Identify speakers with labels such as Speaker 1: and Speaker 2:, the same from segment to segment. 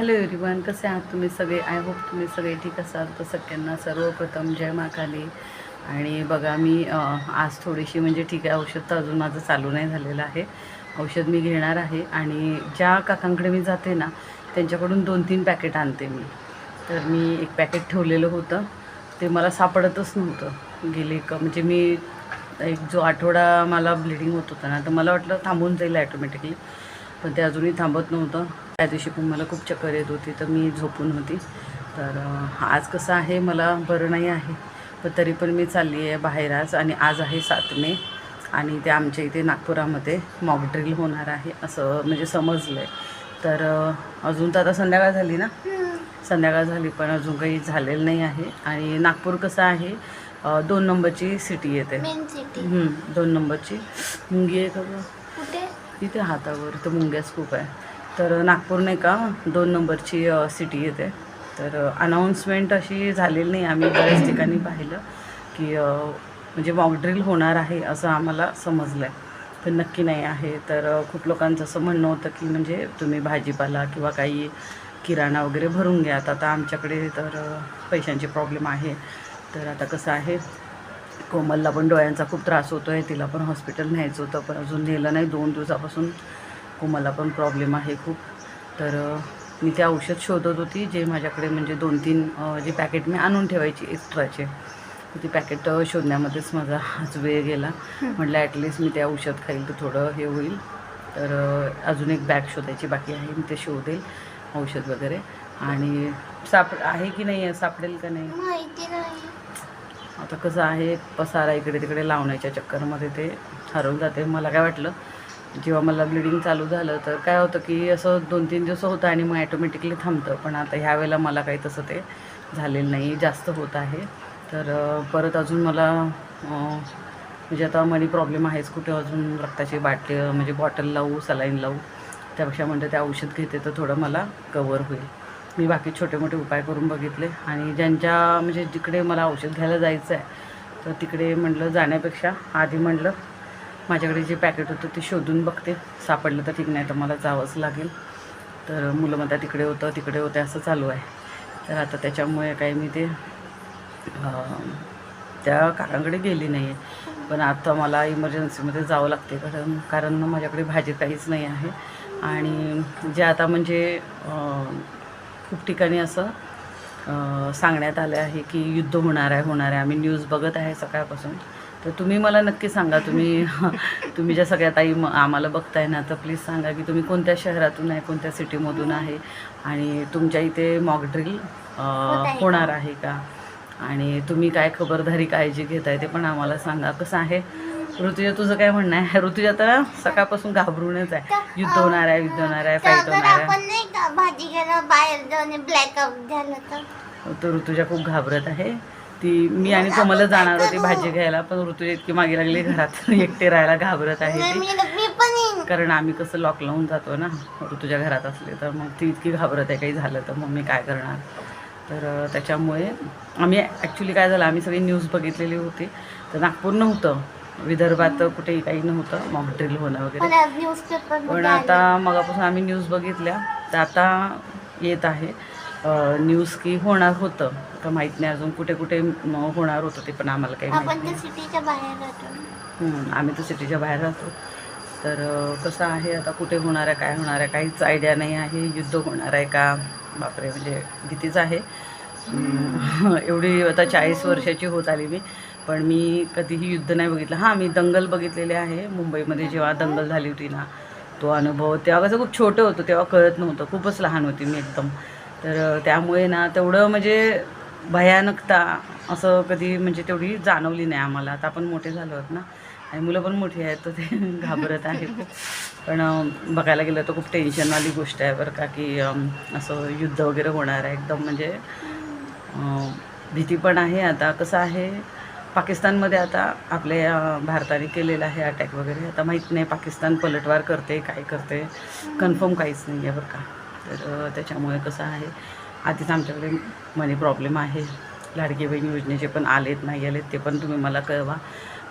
Speaker 1: Hello everyone, कसे आहात तुम्ही सगळे? आय होप तुम्ही सगळे ठीक असाल. तर सगळ्यांना सर्वप्रथम जय महाकाली. आणि बघा मी आज थोडीशी म्हणजे ठीक आहे, औषध तर अजून माझं चालू नाही झालेलं आहे. औषध मी घेणार आहे आणि ज्या काकांकडे मी जाते ना त्यांच्याकडून 2-3 पॅकेट आणते मी. तर मी एक पॅकेट ठेवलेलं होतं, ते मला सापडतच नव्हतं. गेले का म्हणजे मी एक जो आठवडा मला ब्लिडिंग होत होतं ना, तर मला वाटलं थांबून जाईल ॲटोमॅटिकली, पण ते अजूनही थांबत नव्हतं. त्या दिवशी पण मला खूप चक्कर येत होती, तर मी झोपून होती. तर आज कसं आहे, मला बरं नाही आहे, पण तरी पण मी चालली आहे बाहेर आज. आणि आज आहे 7 मे आणि ते आमच्या इथे नागपुरामध्ये मॉक ड्रिल होणार आहे असं म्हणजे समजलं आहे. तर अजून तर आता संध्याकाळ झाली ना, संध्याकाळ झाली पण अजून काही झालेलं नाही आहे. आणि नागपूर कसं आहे, 2 नंबरची सिटी येते. 2 नंबरची मुंगी आहे का कुठे इथे हातावर, तर मुंग्याच खूप आहे. तर नागपूर नाही का 2 नंबरची सिटी येते. तर अनाऊन्समेंट अशी झालेली नाही. आम्ही बऱ्याच ठिकाणी पाहिलं की म्हणजे मॉकड्रिल होणार आहे असं आम्हाला समजलं आहे, पण नक्की नाही आहे. तर खूप लोकांचं असं म्हणणं होतं की म्हणजे तुम्ही भाजीपाला किंवा काही किराणा वगैरे भरून घ्या. आता आमच्याकडे तर पैशांची प्रॉब्लेम आहे. तर आता कसं आहे, कोमलला पण डोळ्यांचा खूप त्रास होतो आहे, तिला पण हॉस्पिटल न्यायचं होतं पण अजून नेलं नाही. 2 दिवसापासून कोमलला पण प्रॉब्लेम आहे खूप. तर मी ते औषध शोधत होती जे माझ्याकडे म्हणजे 2-3 जे पॅकेट मी आणून ठेवायची एक्स्ट्राचे, ती पॅकेट शोधण्यामध्येच माझा आज वेळ गेला. म्हटलं ॲटलिस्ट मी ते औषध खाईल तर थोडं हे होईल. तर अजून एक बॅग शोधायची बाकी आहे, मी ते शोधेल औषध वगैरे. आणि आहे की नाही, सापडेल का नाही माहिती नाही. आता कसं आहे, पसारा इकडे तिकडे लावण्याच्या चक्करमध्ये ते हरवून जाते. मला काय वाटलं, जेव्हा मला ब्लिडिंग चालू झालं तर काय होतं की असं 2-3 दिवस होतं आणि मग ॲटोमॅटिकली थांबतं. पण आता ह्या वेळेला मला काही तसं ते झालेलं नाही, जास्त होत आहे. तर परत अजून मला म्हणजे आता मनी प्रॉब्लेम आहेच, कुठे अजून रक्ताची म्हणजे बॉटल लावू, सलाईन लावू. त्यापेक्षा म्हणते ते औषध घेते तर थोडं मला कवर होईल. मी बाकी छोटे मोठे उपाय करून बघितले आणि ज्यांच्या म्हणजे जिकडे मला औषध घ्यायला जायचं आहे तर तिकडे म्हटलं जाण्यापेक्षा आधी म्हटलं माझ्याकडे जे पॅकेट होतं ते शोधून बघते, सापडलं तर ठीक, नाही तर मला जावंच लागेल. तर मुलं म्हणतात तिकडे होतं असं चालू आहे. तर आता त्याच्यामुळे काही मी ते त्या काकांकडे गेली नाही आहे. पण आता मला इमर्जन्सीमध्ये जावं लागते, कारण माझ्याकडे भाजी काहीच नाही आहे. आणि जे आता म्हणजे खूप ठिकाणी असं सांगण्यात आलं आहे की युद्ध होणार आहे. आम्ही न्यूज बघत आहे सकाळपासून. तर तुम्ही मला नक्की सांगा, तुम्ही ज्या सगळ्या ताई आम्हाला बघताय ना, तर प्लीज सांगा की तुम्ही कोणत्या शहरातून आहे, कोणत्या सिटीमधून आहे आणि तुमच्या इथे मॉक ड्रिल होणार आहे का, आणि तुम्ही काय खबरदारी काळजी घेताय ते पण आम्हाला सांगा. कसं आहे ऋतुजा, तुझं काय म्हणणं आहे? ऋतुजा तर सकाळपासून घाबरूनच आहे, युद्ध होणार आहे, फाईट होणार आहे.
Speaker 2: भाजी घ्यायला बाहेर जाऊन ब्लॅकआउट झालं
Speaker 1: तर ऋतुजा खूप घाबरत आहे. मी आणि कोमलला जाणार होती भाजी घ्यायला, पण ऋतुजा इतकी मागे लागली घरात एकटे राहायला घाबरत आहे ती. कारण आम्ही कसं लॉक लावून जातो ना ऋतुजा घरात असले, तर मग ती इतकी घाबरत आहे काही झालं तर मग मी काय करणार. तर त्याच्यामुळे आम्ही ॲक्च्युली काय झालं, आम्ही सगळी न्यूज बघितलेली होती. तर नागपूर नव्हतं, विदर्भात कुठेही काही नव्हतं मॉक ड्रिल होणं वगैरे. पण आता मगापासून आम्ही न्यूज बघितल्या तर आता येत आहे न्यूज की होणार होतं. तर माहीत नाही अजून कुठे होणार होतं ते पण आम्हाला काही माहीत नाही.
Speaker 2: सिटीच्या बाहेर राहतो.
Speaker 1: आम्ही तर सिटीच्या बाहेर राहतो. तर कसं आहे आता कुठे होणार आहे, काय होणार आहे, काहीच आयडिया नाही आहे. युद्ध होणार आहे का, बापरे, म्हणजे भीतीच आहे. एवढी आता 40 वर्षाची होत आली मी, पण मी कधीही युद्ध नाही बघितलं. हां, मी दंगल बघितलेले आहे मुंबईमध्ये, जेव्हा दंगल झाली होती ना, तो अनुभव. तेव्हा कसं खूप छोटं होतं, तेव्हा कळत नव्हतं, खूपच लहान होती मी एकदम. तर त्यामुळे ना तेवढं म्हणजे भयानकता असं कधी म्हणजे तेवढी जाणवली नाही आम्हाला. आता आपण मोठे झालो आहोत ना आणि मुलं पण मोठी आहेत, तर ते घाबरत आहे खूप. पण बघायला गेलं तर खूप टेन्शनवाली गोष्ट आहे बरं का, की असं युद्ध वगैरे होणार आहे एकदम. म्हणजे भीती पण आहे. आता कसं आहे, पाकिस्तानमध्ये आता आपल्या भारताने केलेला आहे अटॅक वगैरे. आता माहीत नाही पाकिस्तान पलटवार करते काय करते, कन्फर्म काहीच नाही आहे बरं का. तर त्याच्यामुळे कसं आहे, आधीच आमच्याकडे मनी प्रॉब्लेम आहे. लाडकी बहीण योजनेचे पण आलेत नाही आलेत ते पण तुम्ही मला कळवा.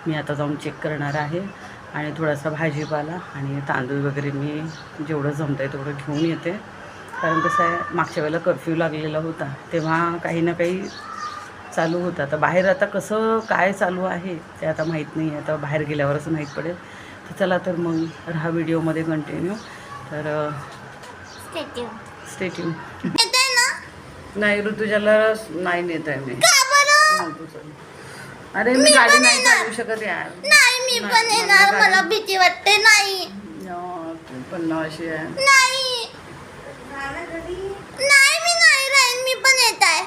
Speaker 1: मी आता जाऊन चेक करणार आहे आणि थोडासा भाजीपाला आणि तांदूळ वगैरे मी जेवढं जमतं आहे तेवढं घेऊन येते. कारण कसं आहे, मागच्या वेळेला कर्फ्यू लागलेला होता तेव्हा काही ना काही चालू होतं. आता बाहेर आता कसं काय चालू आहे ते आता माहीत नाही, आता बाहेर गेल्यावरच माहीत पडेल. तर चला तर मग राहा व्हिडिओमध्ये कंटिन्यू. तर स्टेट्यू नाही ऋतुजाला नाही नेत आहे मी. अरे मी गाडी नाही चालवू शकत यार.
Speaker 2: नाही मी पण येणार, मला भीती वाटते. नाही
Speaker 1: तू पण अशी आहे.
Speaker 2: नाही नाही मी नाही राहीन, मी पण येत आहे.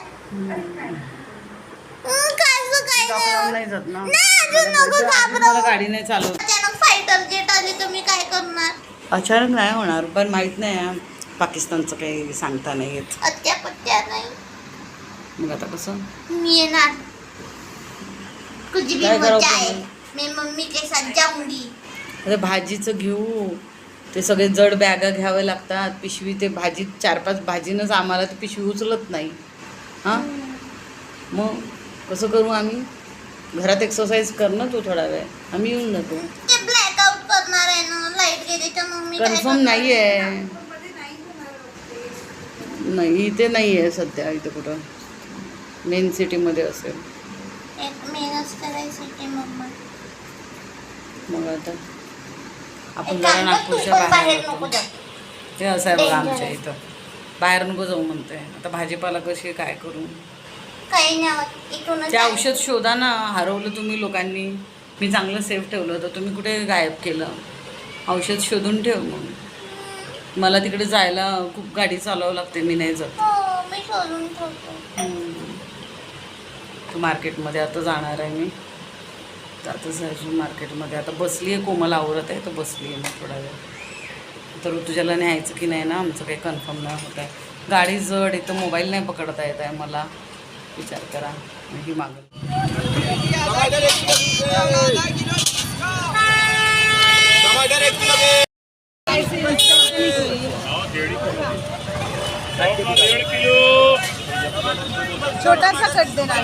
Speaker 2: काय
Speaker 1: नाही जात ना.
Speaker 2: अजून नको घाबरवू.
Speaker 1: मला गाडी नाही चालवत.
Speaker 2: अचानक फायटर जेट आली तर मी काय करणार?
Speaker 1: अचानक नाही होणार, पण माहित नाही पाकिस्तानचं काही सांगता नाही येत.
Speaker 2: अत्या पत्त्या नाही.
Speaker 1: मग आता कसं
Speaker 2: मी येणार. कुछ भी
Speaker 1: काय करावं
Speaker 2: मजा है.
Speaker 1: तुम्ही?
Speaker 2: मैं मम्मी के साथ जाऊंगी.
Speaker 1: आता भाजीचं घेऊ, ते सगळे जड बॅगा घ्यावे लागतात, पिशवी. ते भाजी 4-5 भाजीनंच आम्हाला ती पिशवी उचलत नाही. हां मग कसं करू आम्ही? घरात एक्सरसाइज कर ना तू थोडा वेळ, आम्ही येऊन जातो.
Speaker 2: ते ब्लॅकआउट करणार आहे ना, लाईट गेली तर मग मी काय
Speaker 1: कन्फर्म
Speaker 2: करणार?
Speaker 1: नाही आहे. नाही इथे नाही आहे सध्या. इथे कुठं मेन सिटीमध्ये असेल.
Speaker 2: एक मेहनत करायची ते मम्मा.
Speaker 1: मग आता आपण
Speaker 2: एक
Speaker 1: जरा
Speaker 2: काम कर, तू
Speaker 1: नागपूरच्या
Speaker 2: पण
Speaker 1: बाहेर
Speaker 2: बाहेर नको
Speaker 1: होतो.
Speaker 2: जाऊ.
Speaker 1: ते असं आहे बघा
Speaker 2: Danger
Speaker 1: आमच्या
Speaker 2: आहे.
Speaker 1: इथं. बाहेर नको जाऊ म्हणते. आता भाजीपाला कशी काय करू?
Speaker 2: काही नाही होत. इथूनच
Speaker 1: ते
Speaker 2: आहे.
Speaker 1: औषध शोधा ना. हरवलं तुम्ही लोकांनी. मी चांगलं सेफ ठेवलं होतं, तुम्ही कुठे गायब केलं? औषध शोधून ठेव. मग मला तिकडे जायला खूप गाडी चालवावं लागते, मी नाही जात.
Speaker 2: हो मी शोधून ठेवतो.
Speaker 1: तर मार्केटमध्ये आता जाणार आहे मी. तर आता जायचं मार्केटमध्ये. आता बसली आहे, कोमल आवरत आहे, तर बसली आहे मग थोडा वेळ. तर ऋतुजाला न्यायचं की नाही ना आमचं काही कन्फर्म नाही होत आहे. गाडी जड, इथं मोबाईल नाही पकडता येत आहे मला. विचार करा. ही मागं
Speaker 3: छोटासा कट देणार.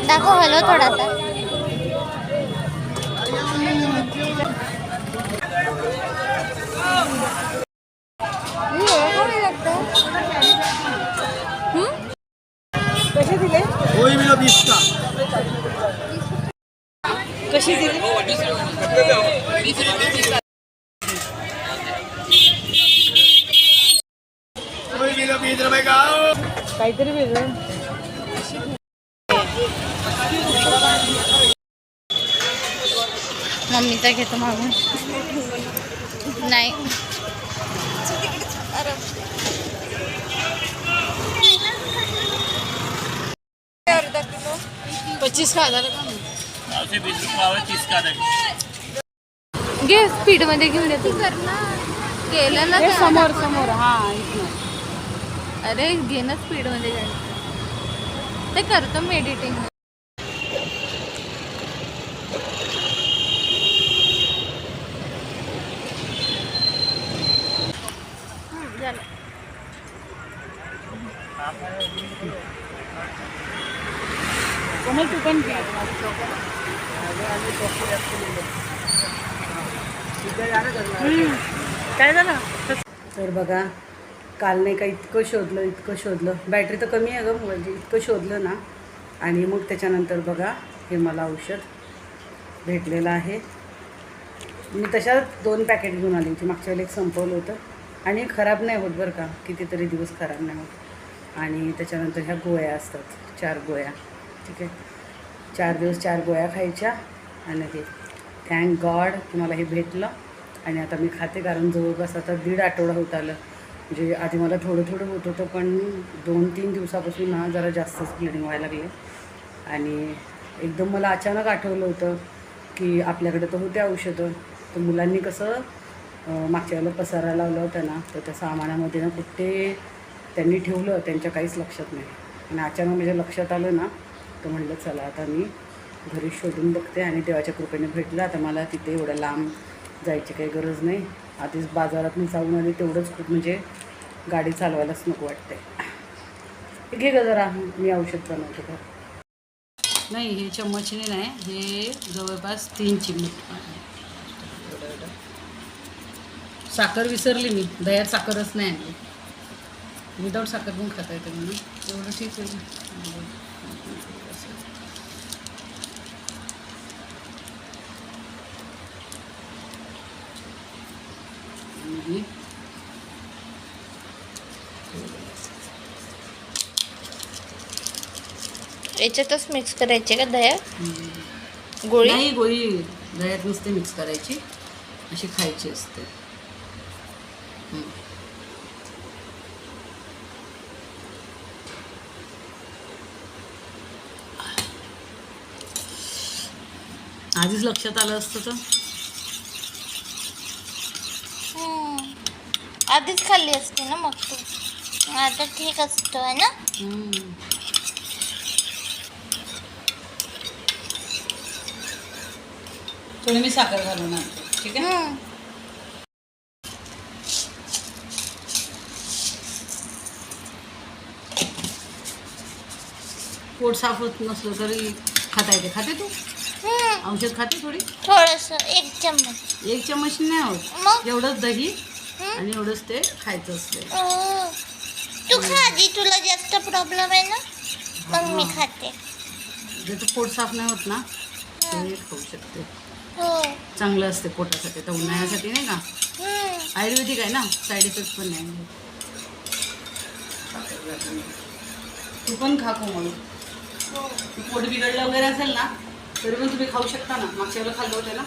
Speaker 2: दाखव हॅलो थोडासा.
Speaker 3: कसे दिले? कशी दिली? काहीतरी वेगळं.
Speaker 2: मम्मीचा घेतो मागून. नाही
Speaker 3: अर्धा किलो
Speaker 1: 25 का हजार का?
Speaker 3: घे स्पीड मध्ये घेऊन येते. केलं ना समोर समोर. हां अरे घे ना स्पीड मध्ये ते करतो मेडिटिंग. झालं.
Speaker 1: कोमल तू पण घे. काय झालं? तर बघा, काल नाही का इतकं शोधलं. बॅटरी तर कमी आहे गं मोबाईलची. इतकं शोधलं ना. आणि मग त्याच्यानंतर बघा हे मला औषध भेटलेलं आहे. मी तशाच 2 पॅकेट घेऊन आली होती. मागच्या वेळेला एक संपवलं होतं. आणि खराब नाही होत बरं का, कितीतरी दिवस खराब नाही होत. आणि त्याच्यानंतर ह्या गोळ्या असतात, 4 गोळ्या. ठीक आहे, 4 दिवस 4 गोळ्या खायच्या. आणि हे थँक गॉड की मला हे भेटलं. आणि आता मी खाते, कारण जवळपास आता 1.5 आठवडा होत आलं. म्हणजे आधी मला थोडं थोडं होत होतं, पण 2-3 दिवसापासून ना जरा जास्तच ब्लिडिंग व्हायला लागली. आणि एकदम मला अचानक आठवलं होतं की आपल्याकडे तर होते औषधं. तर मुलांनी कसं मागच्या वेळेला पसारा लावला होता ना, तर त्या सामानामध्ये ना कुठे त्यांनी ठेवलं, त्यांच्या काहीच लक्षात नाही. आणि अचानक माझ्या लक्षात आलं ना, तर म्हटलं चला आता मी घरी शोधून बघते. आणि देवाच्या कृपेने भेटलं. आता मला तिथे एवढं लांब जायची काही गरज नाही. आधीच बाजारात मी जाऊन आली, तेवढंच खूप म्हणजे गाडी चालवायलाच नको वाटते. घे गं जरा, मी औषध बनवते. नाही, हे चम्मचने नाही, हे जवळपास 3 चिमूट. साखर विसरली मी, दह्यात साखरच नाही आणली. विदाऊट साखर पण खाता येते म्हणून एवढं ठीक आहे.
Speaker 3: याच्यातच मिक्स करायचे का दह्यात? गोळी
Speaker 1: नाही, गोळी दह्यात नुसते मिक्स करायची, अशी खायची असते. आधीच लक्षात आलं असतं तर
Speaker 2: आधीच खाल्ली असते ना मग तू. आता ठीक असतो आहे ना.
Speaker 1: थोडी मी साखर घालून आणते, ठीक आहे. पोट साफ होत नसलं तरी खाता येते. खाते तू औषध खाते थोडी?
Speaker 2: थोडस 1 चम्मच.
Speaker 1: 1 चम्मच नाही होत,
Speaker 2: मग
Speaker 1: एवढंच दही आणि एवढंच ते खायचं असते.
Speaker 2: तू खा आधी, तुला जास्त प्रॉब्लेम आहे ना, मग मी खाते.
Speaker 1: ज्याचं पोट साफ नाही होत ना ते खाऊ शकते.
Speaker 2: हो.
Speaker 1: चांगलं असते पोटासाठी, तर उन्हाळ्यासाठी नाही का. आयुर्वेदिक आहे ना, साईड इफेक्ट पण नाही. तू पण खा कोमल. पोट बिघडलं वगैरे असेल ना तरी पण तुम्ही खाऊ शकता ना. मागच्या वेळेला खाल्लं होतं ना.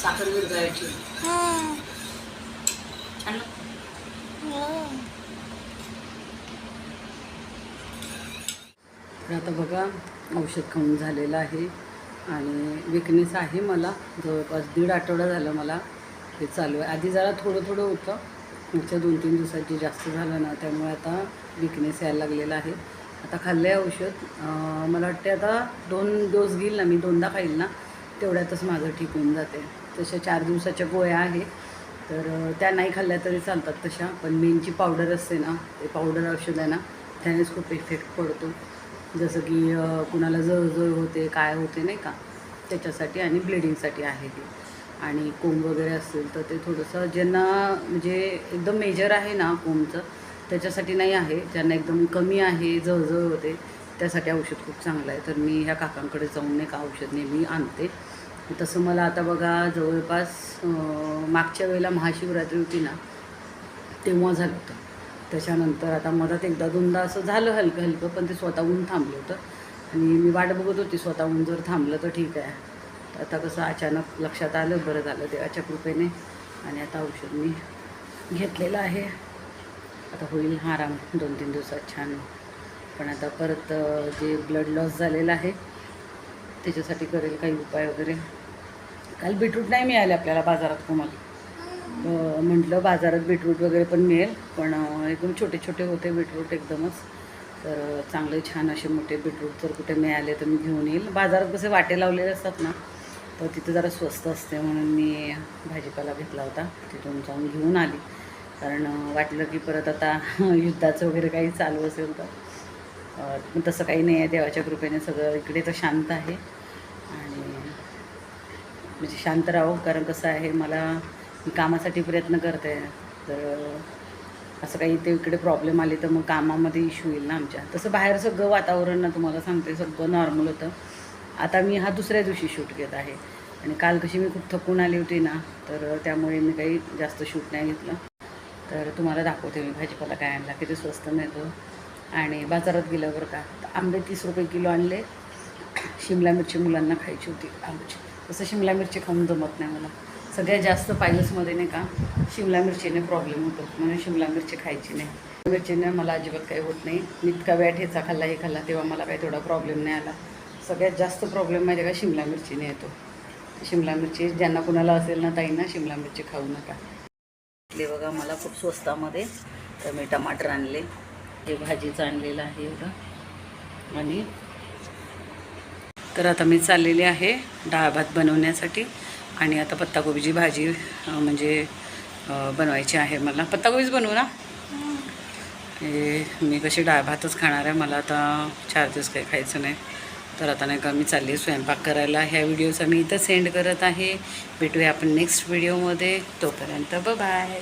Speaker 1: साखर विरघळायची. छान लागतं. तर आता बघा औषध खाऊन झालेलं आहे आणि विकनेस आहे मला. जवळपास 1.5 आठवडा झाला मला हे चालू आहे. आधी जरा थोडं थोडं होतं, पुढच्या 2-3 दिवसात जे जास्त झालं ना त्यामुळे आता विकनेस यायला लागलेला आहे. आता खाल्लं आहे औषध. मला वाटते आता 2 डोस घेईल ना मी, 2दा खाईल ना, तेवढ्यातच माझं ठीक होऊन जाते. तशा 4 दिवसाच्या गोळ्या आहे, तर त्या नाही खाल्ल्या तरी चालतात तशा. पण मेनची पावडर असते ना, ते पावडर औषध आहे ना, त्यानेच खूप इफेक्ट पडतो. जसं की कुणाला जळजळ होते, काय होते नाही का, त्याच्यासाठी आणि ब्लिडिंगसाठी आहे ती. आणि कोंब वगैरे असेल तर ते थोडंसं, ज्यांना म्हणजे एकदम मेजर आहे ना कोंबचं, त्याच्यासाठी नाही आहे. ज्यांना एकदम कमी आहे, जळजळ होते, त्यासाठी औषध खूप चांगलं आहे. तर मी ह्या काकांकडे जाऊन नाही का औषध नेहमी आणते. तसं मला आता बघा जवळपास मागच्या वेळेला महाशिवरात्री होती ना तेव्हा झालं होतं. त्याच्यानंतर आता मधात 1दा-2दा असं झालं हलकं हलकं, पण ते स्वतःहून थांबलं होतं आणि मी वाट बघत होती स्वतःहून जर थांबलं तर ठीक आहे. तर आता कसं अचानक लक्षात आलं, बरं झालं देवाच्या कृपेने, आणि आता औषध मी घेतलेलं आहे. आता होईल आराम 2-3 दिवसात छान. पण आता परत जे ब्लड लॉस झालेलं आहे त्याच्यासाठी करेल काही उपाय वगैरे. काल बीटरूट नाही मिळाले आपल्याला बाजारात कोणाला. म्हटलं बाजारात बीटरूट वगैरे पण मिळेल, पण एकदम छोटे छोटे होते बीटरूट एकदमच. तर चांगले छान असे मोठे बीटरूट जर कुठे मिळाले तर मी घेऊन येईल. बाजारात कसे वाटे लावलेले असतात ना, तर तिथे जरा स्वस्त असते म्हणून मी भाजीपाला घेतला होता, तिथून जाऊन घेऊन आली. कारण वाटलं की परत आता युद्धाचं वगैरे काही चालू असेल तर. पण तसं काही नाही आहे, देवाच्या कृपेने सगळं इकडे तर शांत आहे. आणि म्हणजे शांत राहो, कारण कसं आहे, मी कामासाठी प्रयत्न करते, तर असं काही ते इकडे प्रॉब्लेम आले तर मग कामामध्ये इश्यू येईल ना आमच्या. तसं बाहेर सगळं वातावरण ना तुम्हाला सांगते सगळं नॉर्मल होतं. आता मी हा 2ऱ्या दिवशी शूट घेत आहे आणि काल कशी मी खूप थकून आली होती ना, तर त्यामुळे मी काही जास्त शूट नाही घेतलं. तर तुम्हाला दाखवते मी भाजीपाला काय आणला, किती स्वस्त मिळतो. आणि बाजारात गेल्यावर का आंबे 30 रुपये किलो आणले. शिमला मिरची मुलांना खायची होती आंब्याची. तसं शिमला मिरची खाऊन जमत नाही मला. सगळ्यात जास्त पायलसमध्ये नाही का शिमला मिरचीने प्रॉब्लेम होतो, म्हणून शिमला मिरची खायची नाही. मिरचीने मला अजिबात काही होत नाही. इतका वेळा ठेचा खाल्ला हे खाल्ला तेव्हा मला काही थोडा प्रॉब्लेम नाही आला. सगळ्यात जास्त प्रॉब्लेम माहिती आहे का शिमला मिरचीने येतो. शिमला मिरची ज्यांना कुणाला असेल ना ताईंना शिमला मिरची खाऊ नका. हे बघा मला खूप स्वस्तामध्ये तर मी टमाटर आणले, हे भाजीचं आणलेलं आहे एवढं. आणि तर आता मी चाललेली आहे डाळ भात बनवण्यासाठी. आणि आता पत्ताकोबीची भाजी म्हणजे बनवायची आहे मला. पत्ताकोबीच बनवू ना? मी कशी डाळ भातच खाणार आहे, मला आता 4 दिवस काही खायचं नाही. तर आता नाही का मी चालली स्वयंपाक करायला. ह्या व्हिडिओचा मी इथं सेंड करत आहे. भेटूया आपण नेक्स्ट व्हिडिओमध्ये. तोपर्यंत बाय.